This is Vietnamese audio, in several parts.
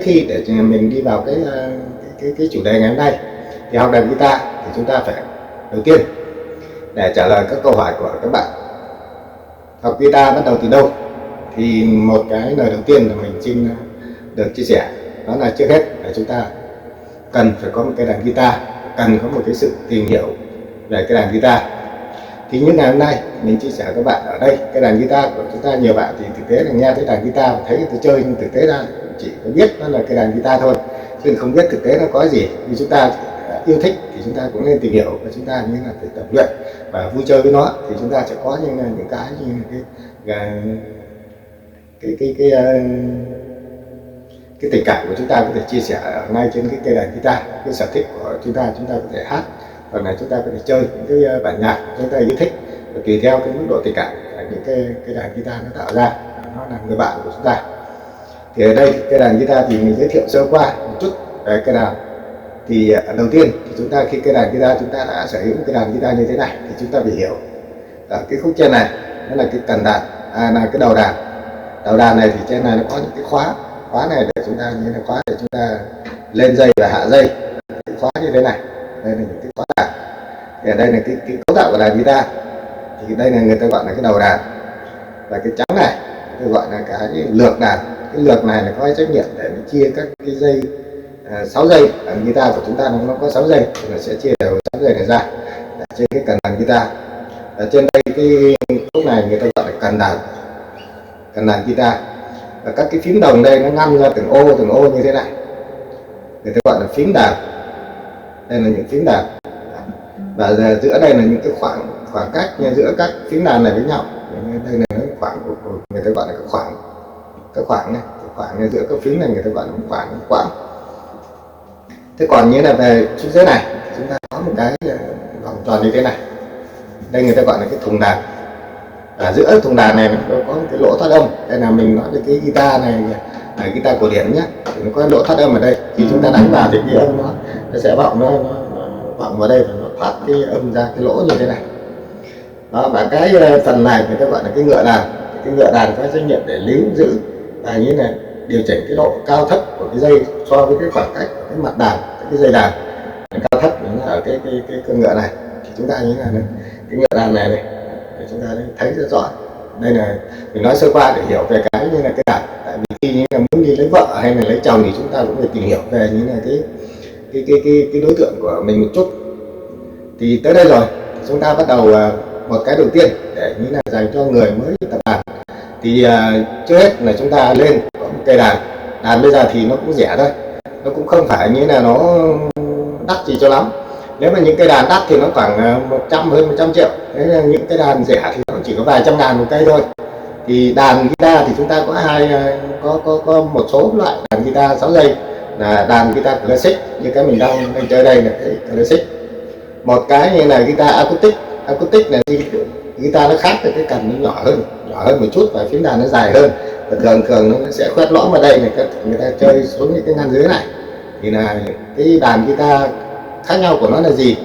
Khi để mình đi vào cái chủ đề ngày hôm nay thì học đàn guitar thì chúng ta phải đầu tiên để trả lời các câu hỏi của các bạn học guitar bắt đầu từ đâu, thì một cái lời đầu tiên là mình xin được chia sẻ, đó là trước hết là chúng ta cần phải có một cái đàn guitar, cần có một cái sự tìm hiểu về cái đàn guitar. Thì những ngày hôm nay mình chia sẻ với các bạn ở đây, cái đàn guitar của chúng ta, nhiều bạn thì thực tế là nghe thấy đàn guitar và thấy người ta chơi, nhưng thực tế ra chỉ có biết nó là cái đàn guitar thôi, chứ không biết thực tế nó có gì. Vì chúng ta yêu thích thì chúng ta cũng nên tìm hiểu, và chúng ta như là phải tập luyện và vui chơi với nó, thì chúng ta sẽ có những cái như cái tình cảm của chúng ta có thể chia sẻ ngay trên cái cây đàn guitar. Cái sở thích của chúng ta có thể hát, hoặc là chúng ta có thể chơi những cái bản nhạc chúng ta yêu thích, và tùy theo cái mức độ tình cảm những cái đàn guitar nó tạo ra, nó là người bạn của chúng ta. Thì ở đây cái đàn guitar thì mình giới thiệu sơ qua một chút về cái đàn. Thì đầu tiên thì chúng ta, khi cái đàn guitar chúng ta đã sở hữu cái đàn guitar như thế này, thì chúng ta phải hiểu ở cái khúc trên này đó là cái cần đàn, là cái đầu đàn. Đầu đàn này thì trên này nó có những cái khóa này để chúng ta, như là khóa để chúng ta lên dây và hạ dây, cái khóa như thế này. Đây là những cái khóa đàn. Thì ở đây là cái cấu tạo của đàn guitar. Thì đây là người ta gọi là cái đầu đàn, và cái trắng này tôi gọi là cái lược đàn. Cái lược này là có cái trách nhiệm để nó chia các cái dây 6 dây. Ở guitar của chúng ta nó có 6 dây, thì nó sẽ chia đều 6 dây này ra trên cái cần đàn guitar. Ở trên đây cái khúc này người ta gọi là cần đàn guitar, và các cái phím đồng đây nó ngăn ra từng ô như thế này, người ta gọi là phím đàn. Đây là những phím đàn, và giữa đây là những cái khoảng cách giữa các phím đàn này với nhau. Đây là cái khoảng của người ta gọi là các khoảng này, khoảng giữa các phím này người ta gọi là khoảng. Thế còn như là về phía dưới này chúng ta có một cái vòng tròn như thế này, đây người ta gọi là cái thùng đàn. Ở giữa thùng đàn này nó có một cái lỗ thoát âm. Đây là mình nói về cái guitar này là guitar cổ điển nhé, thì nó có lỗ thoát âm ở đây. Khi chúng ta đánh vào thì cái âm nó sẽ vọng, nó vọng vào đây và nó thoát cái âm ra cái lỗ như thế này. Đó, và cái phần này người ta gọi là cái ngựa đàn. Cái ngựa đàn có trách nhiệm để líu giữ và như này điều chỉnh cái độ cao thấp của cái dây so với cái khoảng cách của cái mặt đàn, cái dây đàn cao thấp ở cái con ngựa này. Thì chúng ta như là cái ngựa đàn này để chúng ta thấy rất rõ. Đây là mình nói sơ qua để hiểu về cái như là cái đàn. Tại vì khi như là muốn đi lấy vợ hay là lấy chồng thì chúng ta cũng phải tìm hiểu về như là cái đối tượng của mình một chút. Thì tới đây rồi thì chúng ta bắt đầu một cái đầu tiên để như là dành cho người mới tập đàn. Thì trước hết là chúng ta lên có một cây đàn. Đàn bây giờ thì nó cũng rẻ thôi, nó cũng không phải như là nó đắt gì cho lắm. Nếu mà những cây đàn đắt thì nó khoảng hơn 100 triệu. Thế là những cái đàn rẻ thì nó chỉ có vài trăm ngàn một cây thôi. Thì đàn guitar thì chúng ta có một số loại đàn guitar 6 dây là đàn guitar classic, như cái mình đang chơi đây là cái classic. Một cái như là guitar acoustic. Acoustic là guitar nó khác, cái cần nó nhỏ hơn một chút và phím đàn nó dài hơn, và thường nó sẽ khoét lõm vào đây này, người ta chơi xuống những cái ngăn dưới này. Thì là cái đàn guitar khác nhau của nó là gì?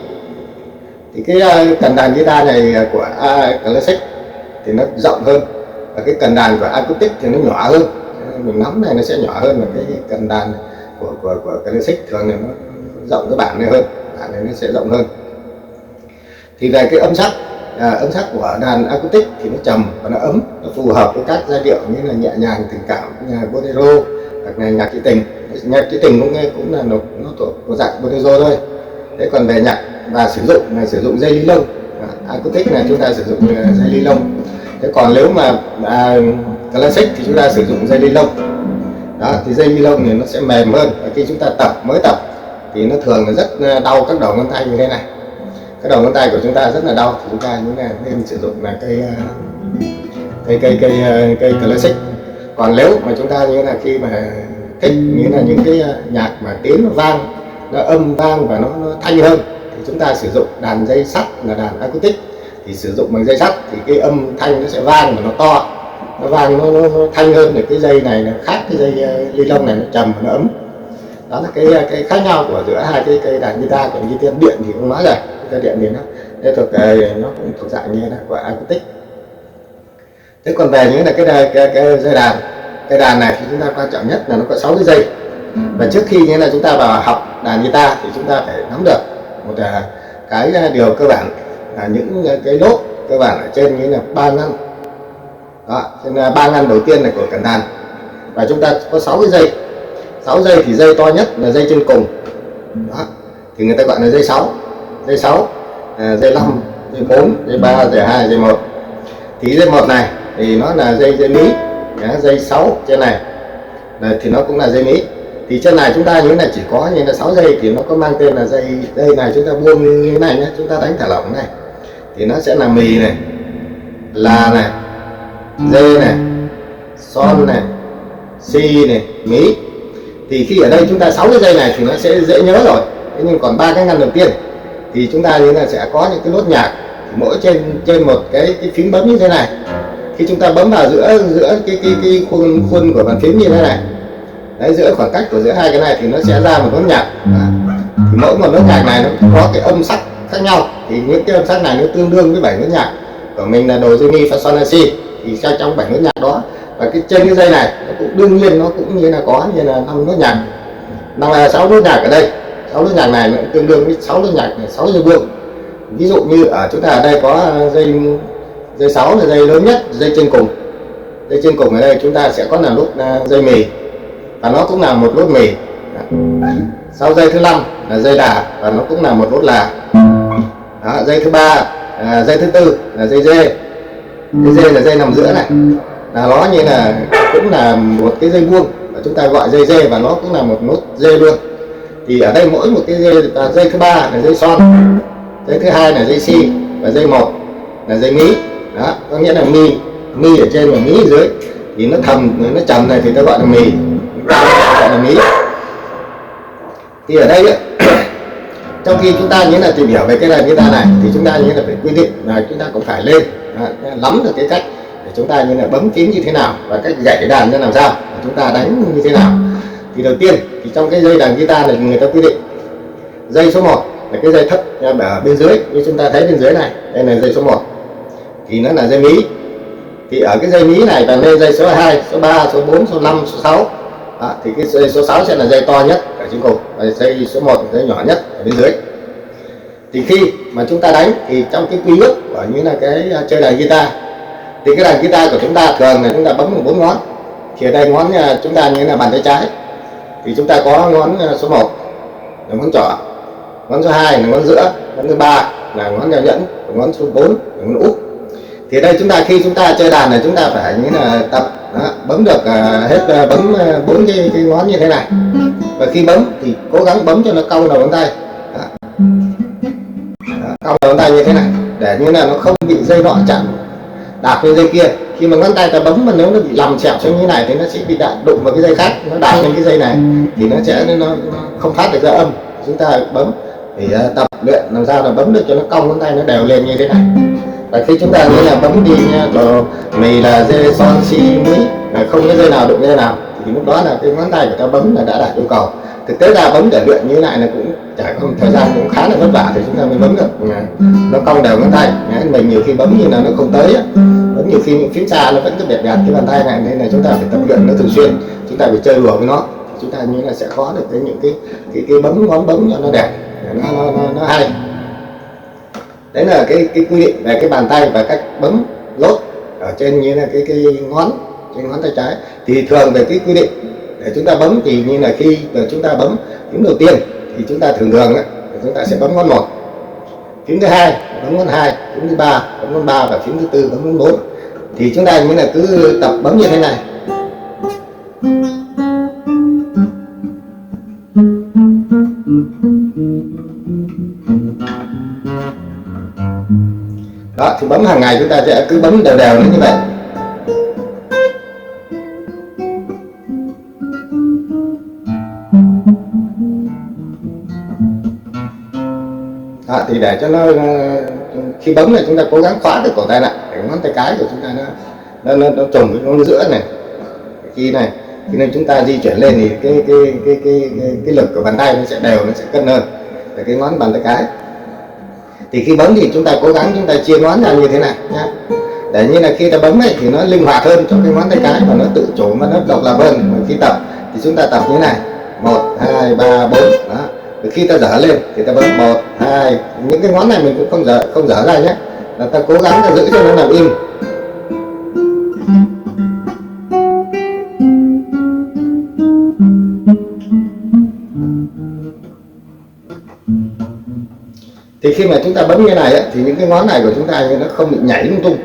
Thì cái cần đàn guitar này của classic thì nó rộng hơn, và cái cần đàn của acoustic thì nó nhỏ hơn. Mình nắm này nó sẽ nhỏ hơn, và cái cần đàn của classic thường là nó rộng cái bản này hơn, bản này nó sẽ rộng hơn. Thì về cái âm sắc của đàn acoustic thì nó trầm và nó ấm, nó phù hợp với các giai điệu như là nhẹ nhàng, tình cảm, như là bolero hoặc là nhạc trữ tình. Nhạc trữ tình cũng là nó thuộc dạng bolero thôi. Thế còn về nhạc và sử dụng dây ly lông, acoustic này chúng ta sử dụng dây ly lông. Thế còn nếu mà classic thì chúng ta sử dụng dây ly lông. Đó, thì dây ly lông thì nó sẽ mềm hơn, và khi chúng ta mới tập thì nó thường là rất đau các đầu ngón tay như thế này. Cái đầu ngón tay của chúng ta rất là đau, thì chúng ta nên sử dụng là cây classic. Còn nếu mà chúng ta như là khi mà thích như là những cái nhạc mà tiếng nó vang, nó âm vang và nó thanh hơn, thì chúng ta sử dụng đàn dây sắt là đàn acoustic. Thì sử dụng bằng dây sắt thì cái âm thanh nó sẽ vang và nó to, nó vang nó thanh hơn. Thì cái dây này là khác cái dây ly lông này, nó trầm và nó ấm. Đó là cái khác nhau của giữa hai cái cây đàn guitar. Còn guitar điện thì không nói rồi, guitar điện thì nó cũng thuộc dạng như là của acoustic. Thế còn về những là cái dây đàn, cây đàn này thì chúng ta quan trọng nhất là nó có 6 cái dây. Và trước khi như là chúng ta vào học đàn guitar thì chúng ta phải nắm được một cái điều cơ bản là những cái nốt cơ bản ở trên như là 3 ngăn. Đó, nên là 3 ngăn đầu tiên là của cẩn đàn, và chúng ta có 6 cái dây. 6 dây thì dây to nhất là dây trên cùng. Đó, thì người ta gọi là dây 6. Dây 6, dây 5, dây 4, dây 3, dây 2, dây 1. Thì dây 1 này thì nó là dây mí. Dây 6 trên này thì nó cũng là dây mí. Thì trên này chúng ta như là chỉ có như là 6 dây thì nó có mang tên là dây này, chúng ta buông như thế này nhé, chúng ta đánh thả lỏng này thì nó sẽ là mì này, là này, dê này, son này, si này, mí. Thì khi ở đây chúng ta 6 cái dây này thì nó sẽ dễ nhớ rồi. Thế nhưng còn 3 cái ngăn đầu tiên thì chúng ta như là sẽ có những cái nốt nhạc mỗi trên một cái phím bấm như thế này. Khi chúng ta bấm vào giữa cái khuôn của bàn phím như thế này, đấy, giữa khoảng cách của giữa hai cái này thì nó sẽ ra một nốt nhạc. Thì mỗi một nốt nhạc này nó có cái âm sắc khác nhau, thì những cái âm sắc này nó tương đương với 7 nốt nhạc của mình là đồ, re, mi, fa, sol, la, si. Thì trong 7 nốt nhạc đó, và cái trên cái dây này nó cũng đương nhiên nó cũng như là có như là 5 nốt nhạc, 6 nốt nhạc ở đây. 6 nốt nhạc này nó tương đương với 6 nốt nhạc này, 6 dây buông. Ví dụ như ở chúng ta ở đây có dây 6 là dây lớn nhất, dây trên cùng. Dây trên cùng ở đây chúng ta sẽ có là nốt dây mì, và nó cũng là một nốt mì. Sau dây thứ 5 là dây đà, và nó cũng là một nốt là. Đó, dây thứ 3, dây thứ 4 là dây dê. Dây dê là dây nằm giữa này, là nó như là cũng là một cái dây buông, và chúng ta gọi dây dê và nó cũng là một nốt dê luôn. Thì ở đây mỗi một cái dây, dây thứ 3 là dây son, dây thứ 2 là dây si, và dây 1 là dây mí. Đó, có nghĩa là mi ở trên và mí ở dưới. Thì nó nó trầm này thì ta gọi là mì, gọi là mí. Thì ở đây trong khi chúng ta như là tìm hiểu về cái đàn guitar này thì chúng ta như là phải quy định là chúng ta cũng phải lên nắm được cái cách để chúng ta như là bấm phím như thế nào và cách gảy cái đàn như làm sao, và chúng ta đánh như thế nào. Thì đầu tiên thì trong cái dây đàn guitar này người ta quy định dây số 1 là cái dây thấp ở bên dưới, như chúng ta thấy bên dưới này, đây là dây số 1 thì nó là dây mí. Thì ở cái dây mí này và lên dây số 2, số 3, số 4, số 5, số 6. Đó, thì cái dây số 6 sẽ là dây to nhất ở trên cùng, và dây số 1 là dây nhỏ nhất ở bên dưới. Thì khi mà chúng ta đánh thì trong cái quy ước của như là cái chơi đàn guitar, thì cái đàn guitar của chúng ta thường là chúng ta bấm bằng 4 ngón. Thì ở đây ngón chúng ta như là bàn tay trái thì chúng ta có ngón số 1 là ngón trỏ, ngón số 2 là ngón giữa, ngón thứ 3 là ngón đeo nhẫn, ngón số 4 là ngón út. Thì đây chúng ta khi chúng ta chơi đàn này chúng ta phải như là tập bấm được hết bấm 4 cái ngón như thế này, và khi bấm thì cố gắng bấm cho nó cong đầu ngón tay. Cong đầu ngón tay như thế này để như là nó không bị dây nọ chặn đạp lên dây kia. Khi mà ngón tay ta bấm mà nếu nó bị lầm chẹo xuống như này thì nó sẽ bị đụng vào cái dây khác, nó đạp lên cái dây này thì nó không phát được ra âm. Chúng ta bấm thì tập luyện làm sao là bấm được cho nó cong ngón tay nó đều lên như thế này. Và khi chúng ta như là bấm đi đồ mì là dê, son, si, mí là không có dây nào đụng dây nào thì lúc đó là cái ngón tay của ta bấm là đã đạt yêu cầu. Thực tế ra bấm để luyện như thế này là cũng trải qua thời gian cũng khá là vất vả thì chúng ta mới bấm được nó cong đều ngón tay. Mình nhiều khi bấm như là nó không tới, bấm nhiều khi phím xa nó vẫn cứ bẹt bẹt cái bàn tay này, nên là chúng ta phải tập luyện nó thường xuyên, chúng ta phải chơi đùa với nó, chúng ta như là sẽ có được những cái bấm ngón bấm cho nó đẹp, nó hay. Đấy là cái quy định về cái bàn tay và cách bấm lốt ở trên như là cái ngón trên ngón tay trái. Thì thường về cái quy định để chúng ta bấm thì như là khi chúng ta bấm phím đầu tiên thì chúng ta thường chúng ta sẽ bấm ngón 1, phím thứ 2 bấm ngón 2, phím thứ 3 bấm ngón 3 và phím thứ 4 bấm ngón 4. Thì chúng ta như là cứ tập bấm như thế này. Đó, thì bấm hàng ngày chúng ta sẽ cứ bấm đều đều như vậy. Đó, thì để cho nó khi bấm này chúng ta cố gắng khóa cái cổ tay lại để ngón tay cái của chúng ta nó trùng với ngón giữa này. Khi nên chúng ta di chuyển lên thì cái lực của bàn tay nó sẽ đều, nó sẽ cân hơn để cái ngón bàn tay cái. Thì khi bấm thì chúng ta cố gắng chúng ta chia ngón ra như thế này nhá, để như là khi ta bấm ấy thì nó linh hoạt hơn cho cái ngón tay cái và nó tự chủ và nó độc lập hơn. Khi tập thì chúng ta tập như thế này, 1 2 3 4 đó. Và khi ta dở lên thì ta bấm 1 2, những cái ngón này mình cũng không dở ra nhé, là ta cố gắng ta giữ cho nó nằm im. Thì khi mà chúng ta bấm như này ấy, thì những cái ngón này của chúng ta như nó không bị nhảy lung tung.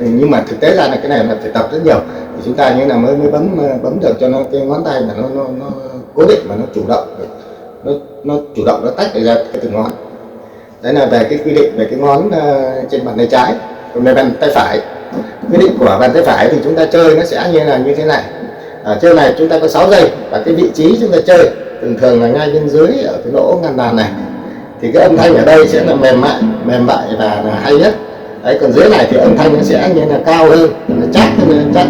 Nhưng mà thực tế ra là cái này là phải tập rất nhiều thì chúng ta như là mới bấm được cho nó cái ngón tay mà nó cố định mà nó chủ động, nó tách ra cái từng ngón. Đấy là về cái quy định về cái ngón trên bàn tay trái. Còn về bàn tay phải, quy định của bàn tay phải thì chúng ta chơi nó sẽ như thế này. Ở chơi này chúng ta có 6 giây và cái vị trí chúng ta chơi thường là ngay bên dưới ở cái lỗ ngăn đàn này. Thì cái âm thanh ở đây sẽ là mềm mại và là hay nhất. Đấy, còn dưới này thì âm thanh nó sẽ như là cao hơn, nó chát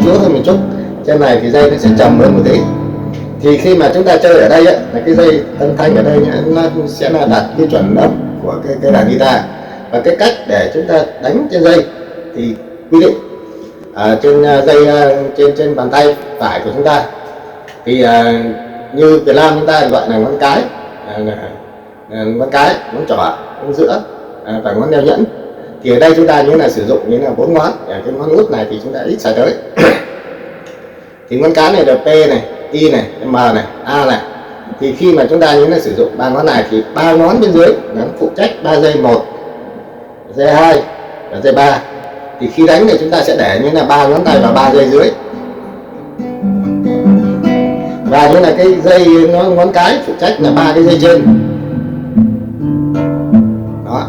chúa hơn một chút. Trên này thì dây nó sẽ trầm hơn một tí. Thì khi mà chúng ta chơi ở đây ấy, là cái dây âm thanh ở đây nó sẽ là đạt cái chuẩn âm của cái đàn guitar. Và cái cách để chúng ta đánh trên dây thì quy định trên dây trên bàn tay phải của chúng ta thì như Việt Nam chúng ta gọi là ngón cái, ngón trỏ, ngón giữa và ngón đeo nhẫn. Thì ở đây chúng ta như là sử dụng như là 4 ngón. Cái ngón út này thì chúng ta ít xài tới. Thì ngón cái này là P này, I này, M này, A này. Thì khi mà chúng ta như là sử dụng 3 ngón này thì 3 ngón bên dưới nó phụ trách 3 giây 1, giây 2 và giây 3. Thì khi đánh thì chúng ta sẽ để như là 3 ngón tay vào 3 giây dưới. Và như là cái dây ngón cái phụ trách là 3 cái dây trên. Đó.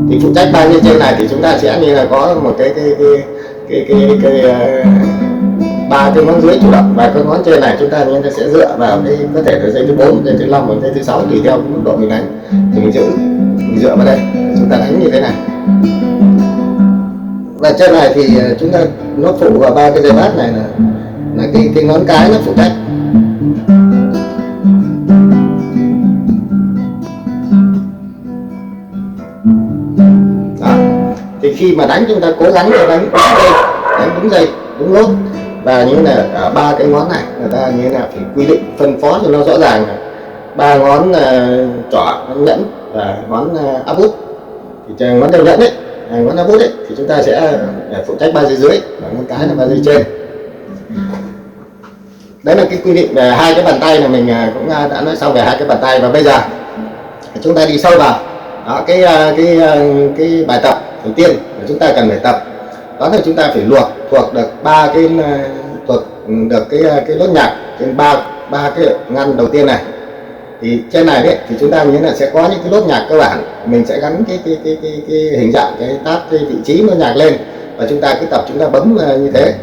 Thì phụ trách 3 dây trên này thì chúng ta sẽ như là có một cái 3 cái ngón dưới chủ động, và cái ngón trên này chúng ta như sẽ dựa vào cái có thể là dây thứ 4, dây thứ 5 và dây thứ 6 tùy theo mức độ mình đánh. Thì mình dựa vào đây chúng ta đánh như thế này. Và trên này thì chúng ta nó phụ vào 3 cái dây bass này là cái ngón cái nó phụ trách. Đó. Thì khi mà đánh chúng ta cố gắng đánh đúng dây, đúng nốt. Và như là ở 3 cái ngón này người ta như là phải quy định phân phó cho nó rõ ràng là 3 ngón trỏ, ngón nhẫn và ngón áp út. Thì ngón đeo nhẫn ấy, ngón áp út ấy thì chúng ta sẽ phụ trách 3 giây dưới và ngón cái là 3 giây trên. Đấy là cái quy định về 2 cái bàn tay là mình cũng đã nói xong về 2 cái bàn tay. Và bây giờ chúng ta đi sâu vào đó, cái bài tập đầu tiên mà chúng ta cần phải tập đó là chúng ta phải thuộc được 3 cái cái nốt nhạc trên ba cái ngăn đầu tiên này. Thì trên này đấy thì chúng ta như là sẽ có những cái nốt nhạc cơ bản, mình sẽ gắn cái hình dạng cái tab cái vị trí nốt nhạc lên và chúng ta cứ tập, chúng ta bấm như thế.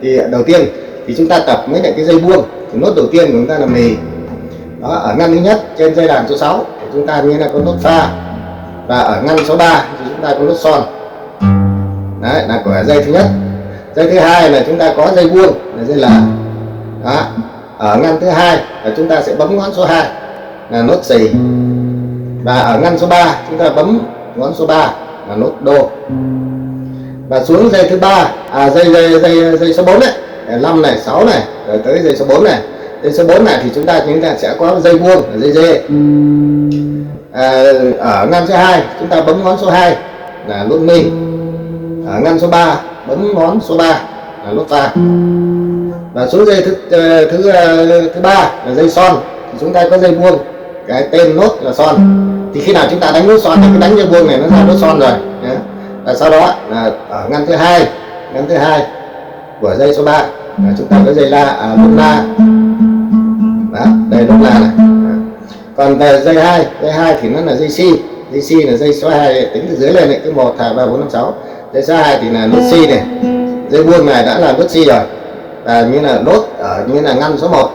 Thì đầu tiên thì chúng ta tập mấy lại cái dây buông. Thì nốt đầu tiên của chúng ta là mì. Đó, ở ngăn thứ nhất trên dây đàn số 6 thì chúng ta như là có nốt pha, và ở ngăn số 3 thì chúng ta có nốt son. Đấy là của dây thứ nhất. Dây thứ hai là chúng ta có dây buông là dây là. Đó, ở ngăn thứ hai là chúng ta sẽ bấm ngón số 2 là nốt xì, và ở ngăn số 3 chúng ta bấm ngón số 3 là nốt đô. Và xuống dây thứ 3 dây số 4 này, 5 này, 6 này, rồi tới dây số 4 này. Dây số 4 này thì chúng ta sẽ có dây buông là dây dê. Ở ngăn số 2 chúng ta bấm ngón số 2 là nốt mi. Ở ngăn số 3 bấm ngón số 3 là nốt fa. Và xuống dây thứ 3 là dây son thì chúng ta có dây buông, cái tên nốt là son. Thì khi nào chúng ta đánh nốt son thì cái đánh dây buông này nó ra nốt son rồi. Và sau đó là ở ngăn thứ hai của dây số 3 là chúng ta có dây nốt la. Đó, đây nốt la này. Còn về dây 2 thì nó là dây si. Dây si là dây số 2 tính từ dưới lên này, cứ 1 2 3 4 5 6. Dây số 2 thì là nốt si này. Dây buông này đã là nốt si rồi. Và như là nốt ở như là ngăn số 1.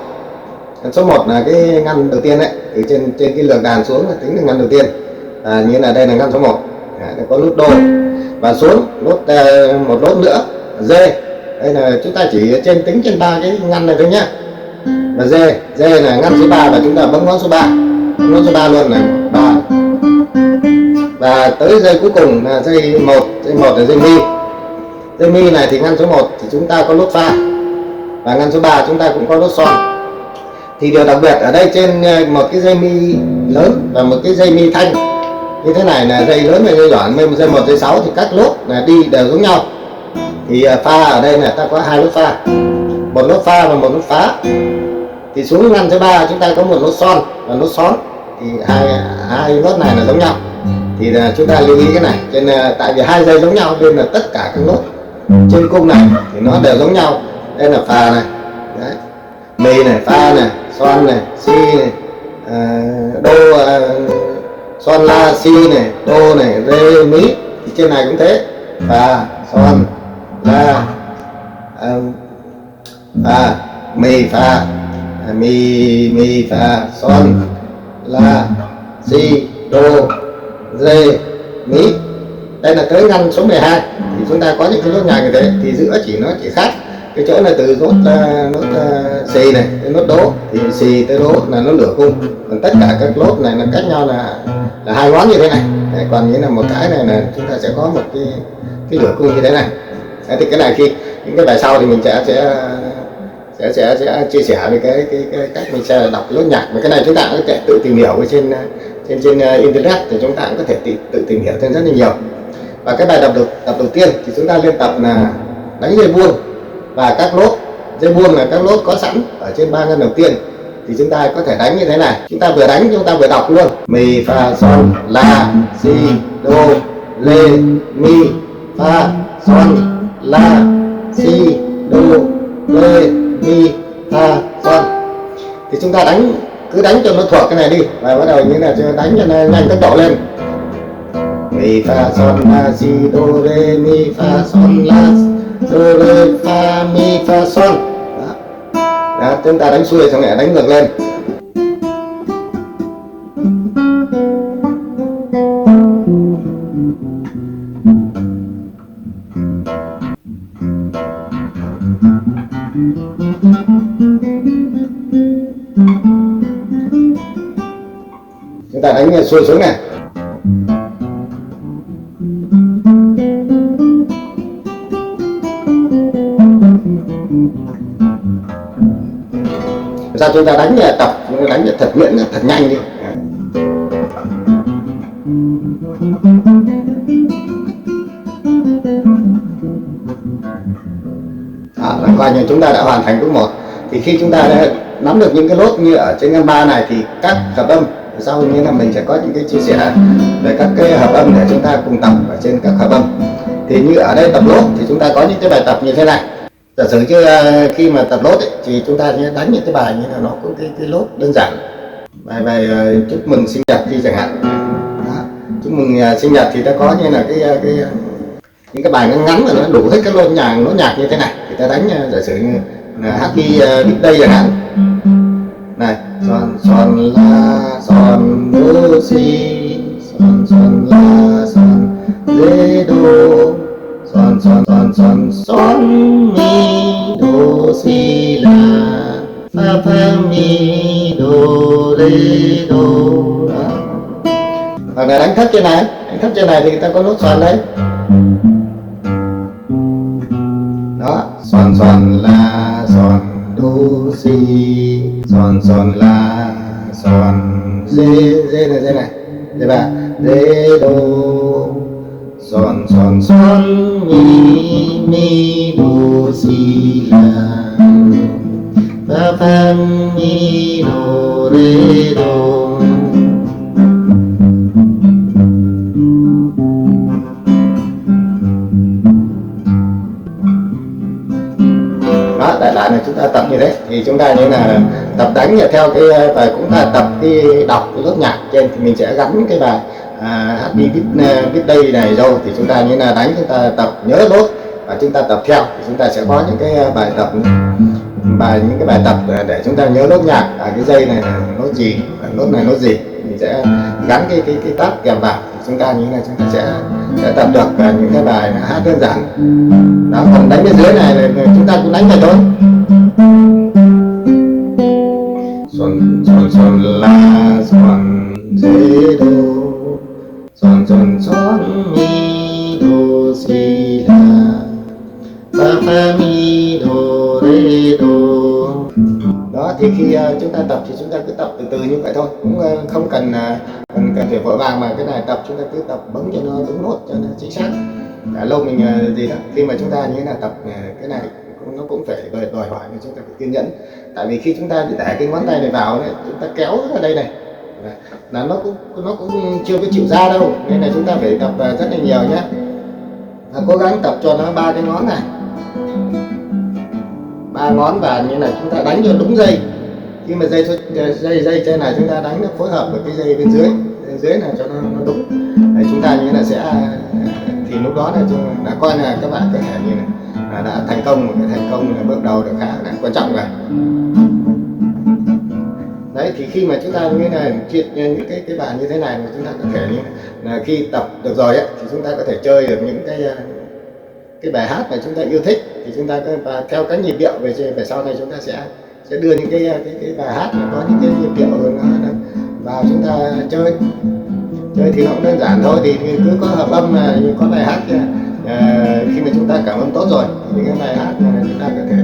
Ngăn số 1 là cái ngăn đầu tiên đấy, từ trên cái lược đàn xuống là tính là ngăn đầu tiên. Như là đây là ngăn số 1. Có nốt đô. Và xuống một nốt nữa dê. Đây là chúng ta chỉ tính trên 3 cái ngăn này thôi nhá. Và dê là ngăn số 3 và chúng ta bấm ngón số 3. Ngón số 3 luôn này, 3. Và tới dây cuối cùng là dây 1 là dây mi. Dây mi này thì ngăn số 1 thì chúng ta có nốt pha, và ngăn số 3 chúng ta cũng có nốt son. Thì điều đặc biệt ở đây trên một cái dây mi lớn và một cái dây mi thanh như thế này là dây lớn và dây nhỏ, dây 1 dây 6 thì các lốt là đi đều giống nhau. Thì pha ở đây là ta có 2 lốt pha, một lốt pha và một lốt phá. Thì xuống ngăn thứ 3 chúng ta có một lốt son và lốt xón, thì hai lốt này là giống nhau. Thì chúng ta lưu ý cái này, trên tại vì 2 dây giống nhau nên là tất cả các lốt trên cung này thì nó đều giống nhau. Đây là phà này, đấy, mi này, pha này, son này, si này, đô, son la si này, đô này, rê mi. Thì trên này cũng thế, phà, son, la, pha, mi, pha, mi pha, son, la, si, đô, rê, mi. Đây là tới ngăn số 12 thì chúng ta có những cái nốt nhạc như thế. Thì giữa nó chỉ khác cái chỗ là từ nốt xì này tới nốt đố, thì xì tới đố là nốt nửa cung, còn tất cả các nốt này là cách nhau là 2 ngón như thế này. Đấy, còn như là một cái này là chúng ta sẽ có một cái nửa cung như thế này. Đấy, thì cái này khi những cái bài sau thì mình sẽ chia sẻ về cái cách mình sẽ đọc nốt nhạc. Và cái này chúng ta có thể tự tìm hiểu trên internet, thì chúng ta cũng có thể tự tìm hiểu thêm rất là nhiều. Và cái bài tập đầu tiên thì chúng ta lên tập là đánh dây buông và các nốt. Dây buông là các nốt có sẵn ở trên 3 ngăn đầu tiên, thì chúng ta có thể đánh như thế này. Chúng ta vừa đánh chúng ta vừa đọc luôn: mi pha son la si đô rê mi, pha son la si đô rê mi, pha son. Thì chúng ta cứ đánh cho nó thuộc cái này đi, và bắt đầu như là đánh cho nó nhanh tốc độ lên. Mi pha son la si đô rê mi, pha son la đô rê fa mi pha son. Đó, chúng ta đánh xuôi xong lại đánh ngược lên. Chúng ta đánh xuôi xuống này. Sao chúng ta đánh thật miễn, thật nhanh đi. Đó, coi như chúng ta đã hoàn thành bước 1. Thì khi chúng ta đã nắm được những cái nốt như ở trên ngăn 3 này thì các hợp âm sau như là mình sẽ có những cái chia sẻ về các cái hợp âm để chúng ta cùng tập ở trên các hợp âm. Thì như ở đây tập nốt thì chúng ta có những cái bài tập như thế này. Giả sử như khi mà tập nốt ấy, thì chúng ta đánh những cái bài như là nó có cái nốt đơn giản, bài chúc mừng sinh nhật đi chẳng hạn. Đó, chúc mừng sinh nhật thì ta có như là những cái bài ngắn mà nó đủ hết các nốt nhạc như thế này, thì ta đánh giả sử như là happy birthday chẳng hạn. Này, son la son do si, son la son rê đô, son mi đô si la, fa mi đô rê đô. Hoặc là đánh thấp trên này thì ta có nốt son đấy. Đó, son la son đô si, son la son rê này đây bà rê đô, son mi đô si la, fa mi đô rê đô. Đại loại là chúng ta tập như thế, thì chúng ta như là tập đánh theo cái và cũng là tập cái đọc cái nốt nhạc trên, thì mình sẽ gắn cái bài happy birthday này rồi, thì chúng ta như là đánh, chúng ta tập nhớ nốt và chúng ta tập theo, thì chúng ta sẽ có những cái bài tập để chúng ta nhớ nốt nhạc. Cái dây này là nốt gì, nốt này nốt gì, mình sẽ gắn cái tab kèm vào, thì chúng ta như là chúng ta sẽ tập được những cái bài hát đơn giản. Đó, còn đánh bên dưới này là chúng ta cũng đánh vậy thôi. Son la son rê đô, son mi đô si la, fa mi đô rê đô. Đó thì khi chúng ta tập thì chúng ta cứ tập từ từ như vậy thôi, cũng không cần cần phải vội vàng, mà cái này tập chúng ta cứ tập bấm cho nó đúng nốt cho nó chính xác. Lâu mình gì đó, khi mà chúng ta như thế nào tập cái này nó cũng phải đòi hỏi là chúng ta phải kiên nhẫn. Tại vì khi chúng ta để cái ngón tay này vào này, chúng ta kéo ở đây này là nó cũng chưa có chịu ra đâu, nên là chúng ta phải tập rất là nhiều nhé. Cố gắng tập cho nó 3 cái ngón này, 3 ngón, và như là chúng ta đánh cho đúng dây. Khi mà dây trên này chúng ta đánh nó phối hợp với cái dây bên dưới này cho nó đúng. Đấy, chúng ta như là sẽ thì lúc đó là coi là các bạn có thể như là đã thành công, một cái thành công là bước đầu được khá là quan trọng rồi. Đấy thì khi mà chúng ta như là những cái bài như thế này mà chúng ta có thể như là khi tập được rồi ấy, thì chúng ta có thể chơi được những cái bài hát mà chúng ta yêu thích, thì chúng ta và theo các nhịp điệu về sau này chúng ta sẽ đưa những cái bài hát mà có những cái nhịp điệu nó vào chúng ta chơi thì nó cũng đơn giản thôi. Thì cứ có hợp âm là có bài hát khi mà chúng ta cảm âm tốt rồi thì những cái bài hát mà chúng ta có thể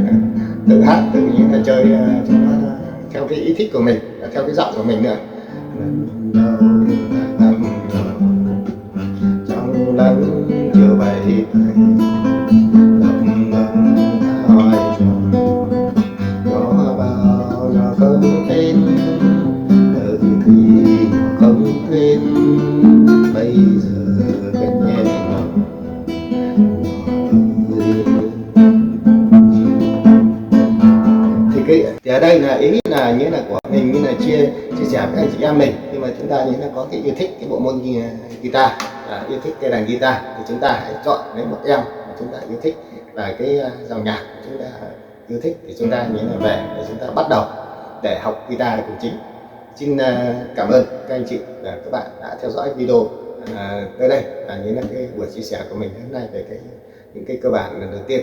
tự hát, tự nhiên là chơi cho nó theo cái ý thích của mình, theo cái giọng của mình nữa. Trong nắng chiều bay hỏi nó bao nó không tên thì nó không tên bây giờ gần nhẹ lòng thì ở đây là ý là như là của mình, như là chia sẻ với anh chị em mình. Nhưng mà chúng ta như là có cái yêu thích cái bộ môn guitar, yêu thích cái đàn guitar, thì chúng ta hãy chọn lấy một em mà chúng ta yêu thích và cái dòng nhạc chúng ta yêu thích, thì chúng ta như là về để chúng ta bắt đầu để học guitar cùng chính. Xin cảm ơn các anh chị và các bạn đã theo dõi video tới đây, như là cái buổi chia sẻ của mình hôm nay về những cái cơ bản lần đầu tiên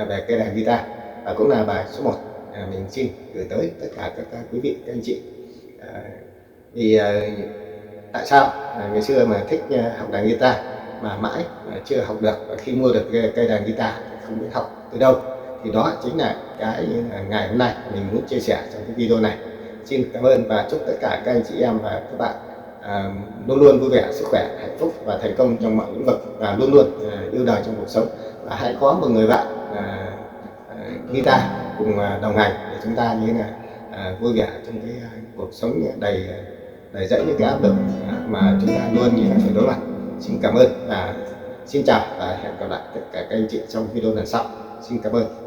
về cái đàn guitar, và cũng là bài số 1 mình xin gửi tới tất cả các quý vị, các anh chị. Vì tại sao ngày xưa mà thích học đàn guitar mà mãi chưa học được, và khi mua được cây đàn guitar không biết học từ đâu, thì đó chính là cái ngày hôm nay mình muốn chia sẻ trong cái video này. Xin cảm ơn và chúc tất cả các anh chị em và các bạn luôn luôn vui vẻ, sức khỏe, hạnh phúc và thành công trong mọi lĩnh vực, và luôn luôn yêu đời trong cuộc sống. Và hãy có một người bạn guitar cùng đồng hành để chúng ta như là vui vẻ trong cái cuộc sống đầy dẫy những cái áp lực mà chúng ta luôn như là phải đối mặt. Xin cảm ơn và xin chào, và hẹn gặp lại tất cả các anh chị trong video lần sau. Xin cảm ơn.